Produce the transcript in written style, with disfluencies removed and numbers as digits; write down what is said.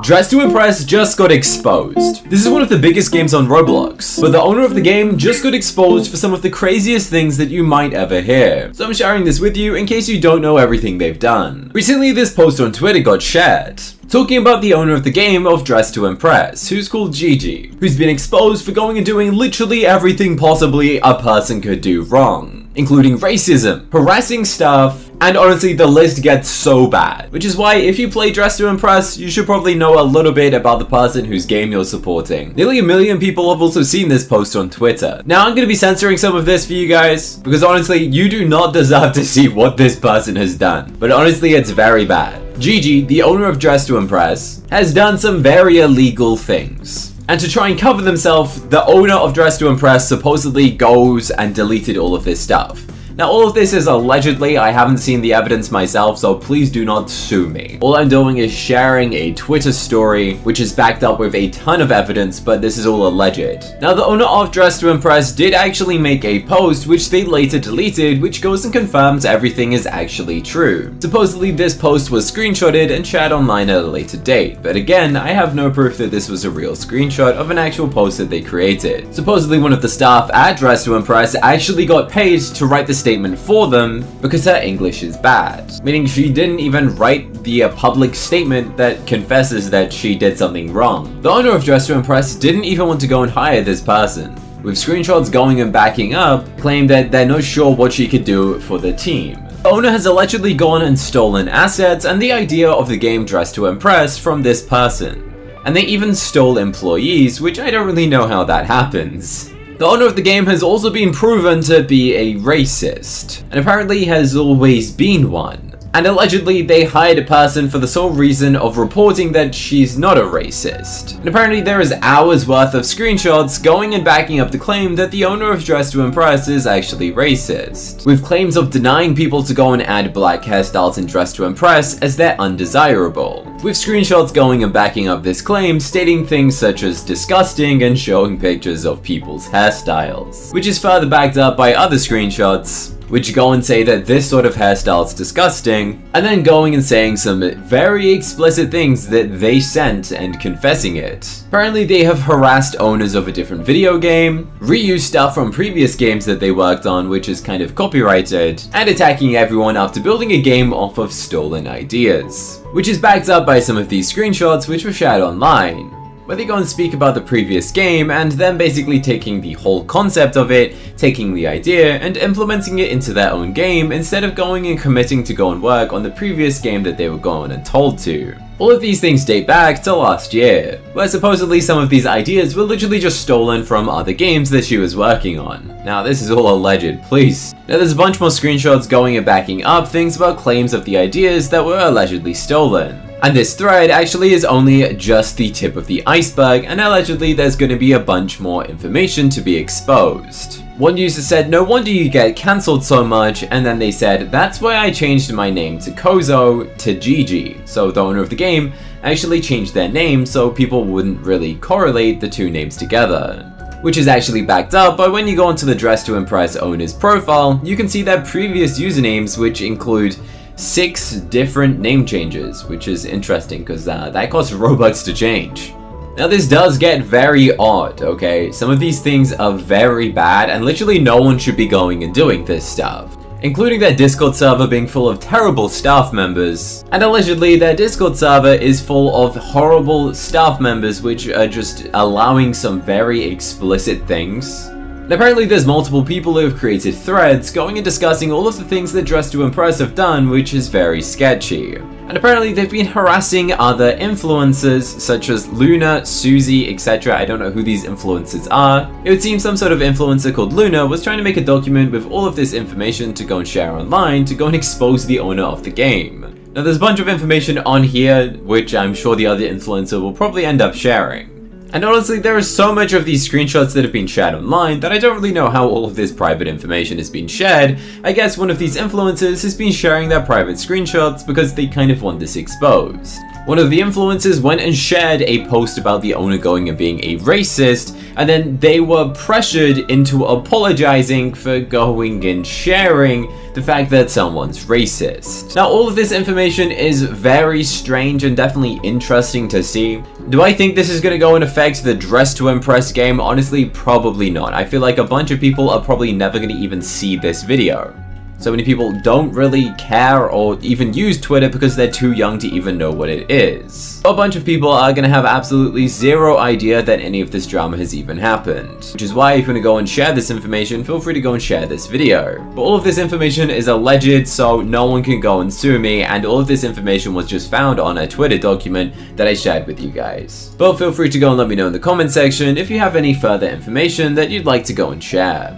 Dress to Impress just got exposed. This is one of the biggest games on Roblox, but the owner of the game just got exposed for some of the craziest things that you might ever hear. So I'm sharing this with you in case you don't know everything they've done. Recently, this post on Twitter got shared, talking about the owner of the game of Dress to Impress, who's called Gigi, who's been exposed for going and doing literally everything possibly a person could do wrong, including racism, harassing staff, and honestly the list gets so bad. Which is why if you play Dress to Impress, you should probably know a little bit about the person whose game you're supporting. Nearly 1 million people have also seen this post on Twitter. Now I'm gonna be censoring some of this for you guys, because honestly you do not deserve to see what this person has done. But honestly it's very bad. Gigi, the owner of Dress to Impress, has done some very illegal things. And to try and cover themselves, the owner of Dress to Impress supposedly goes and deleted all of this stuff. Now all of this is allegedly, I haven't seen the evidence myself, so please do not sue me. All I'm doing is sharing a Twitter story, which is backed up with a ton of evidence, but this is all alleged. Now the owner of Dress to Impress did actually make a post, which they later deleted, which goes and confirms everything is actually true. Supposedly this post was screenshotted and shared online at a later date, but again, I have no proof that this was a real screenshot of an actual post that they created. Supposedly one of the staff at Dress to Impress actually got paid to write the statement for them because her English is bad, meaning she didn't even write the public statement that confesses that she did something wrong. The owner of Dress to Impress didn't even want to go and hire this person, with screenshots going and backing up, claim that they're not sure what she could do for the team. The owner has allegedly gone and stolen assets and the idea of the game Dress to Impress from this person, and they even stole employees, which I don't really know how that happens. The owner of the game has also been proven to be a racist, and apparently has always been one. And allegedly they hired a person for the sole reason of reporting that she's not a racist. And apparently there is hours worth of screenshots going and backing up the claim that the owner of Dress to Impress is actually racist, with claims of denying people to go and add black hairstyles in Dress to Impress as they're undesirable, with screenshots going and backing up this claim, stating things such as disgusting and showing pictures of people's hairstyles, which is further backed up by other screenshots which go and say that this sort of hairstyle is disgusting, and then going and saying some very explicit things that they sent and confessing it. Apparently they have harassed owners of a different video game, reused stuff from previous games that they worked on which is kind of copyrighted, and attacking everyone after building a game off of stolen ideas, which is backed up by some of these screenshots which were shared online, where they go and speak about the previous game and then basically taking the whole concept of it, taking the idea and implementing it into their own game instead of going and committing to go and work on the previous game that they were going and told to. All of these things date back to last year, where supposedly some of these ideas were literally just stolen from other games that she was working on. Now this is all alleged, please. Now there's a bunch more screenshots going and backing up things about claims of the ideas that were allegedly stolen. And this thread actually is only just the tip of the iceberg, and allegedly there's going to be a bunch more information to be exposed. One user said, "No wonder you get cancelled so much," and then they said, "That's why I changed my name to Kozo to Gigi." So the owner of the game actually changed their name so people wouldn't really correlate the two names together. Which is actually backed up by when you go onto the Dress to Impress owner's profile, you can see their previous usernames, which include 6 different name changes, which is interesting because that costs Robux to change. Now this does get very odd, okay? Some of these things are very bad and literally no one should be going and doing this stuff, including their Discord server being full of terrible staff members, and allegedly their Discord server is full of horrible staff members which are just allowing some very explicit things. And apparently there's multiple people who have created threads going and discussing all of the things that Dress to Impress have done, which is very sketchy. And apparently they've been harassing other influencers such as Luna, Susie, etc. I don't know who these influencers are. It would seem some sort of influencer called Luna was trying to make a document with all of this information to go and share online to go and expose the owner of the game. Now there's a bunch of information on here which I'm sure the other influencer will probably end up sharing. And honestly, there is so much of these screenshots that have been shared online that I don't really know how all of this private information has been shared. I guess one of these influencers has been sharing their private screenshots because they kind of want this exposed. One of the influencers went and shared a post about the owner going and being a racist, and then they were pressured into apologizing for going and sharing the fact that someone's racist. Now, all of this information is very strange and definitely interesting to see. Do I think this is going to go and affect the Dress to Impress game? Honestly, probably not. I feel like a bunch of people are probably never going to even see this video. So many people don't really care or even use Twitter because they're too young to even know what it is. A bunch of people are going to have absolutely zero idea that any of this drama has even happened. Which is why if you want to go and share this information, feel free to go and share this video. But all of this information is alleged, so no one can go and sue me, and all of this information was just found on a Twitter document that I shared with you guys. But feel free to go and let me know in the comment section if you have any further information that you'd like to go and share.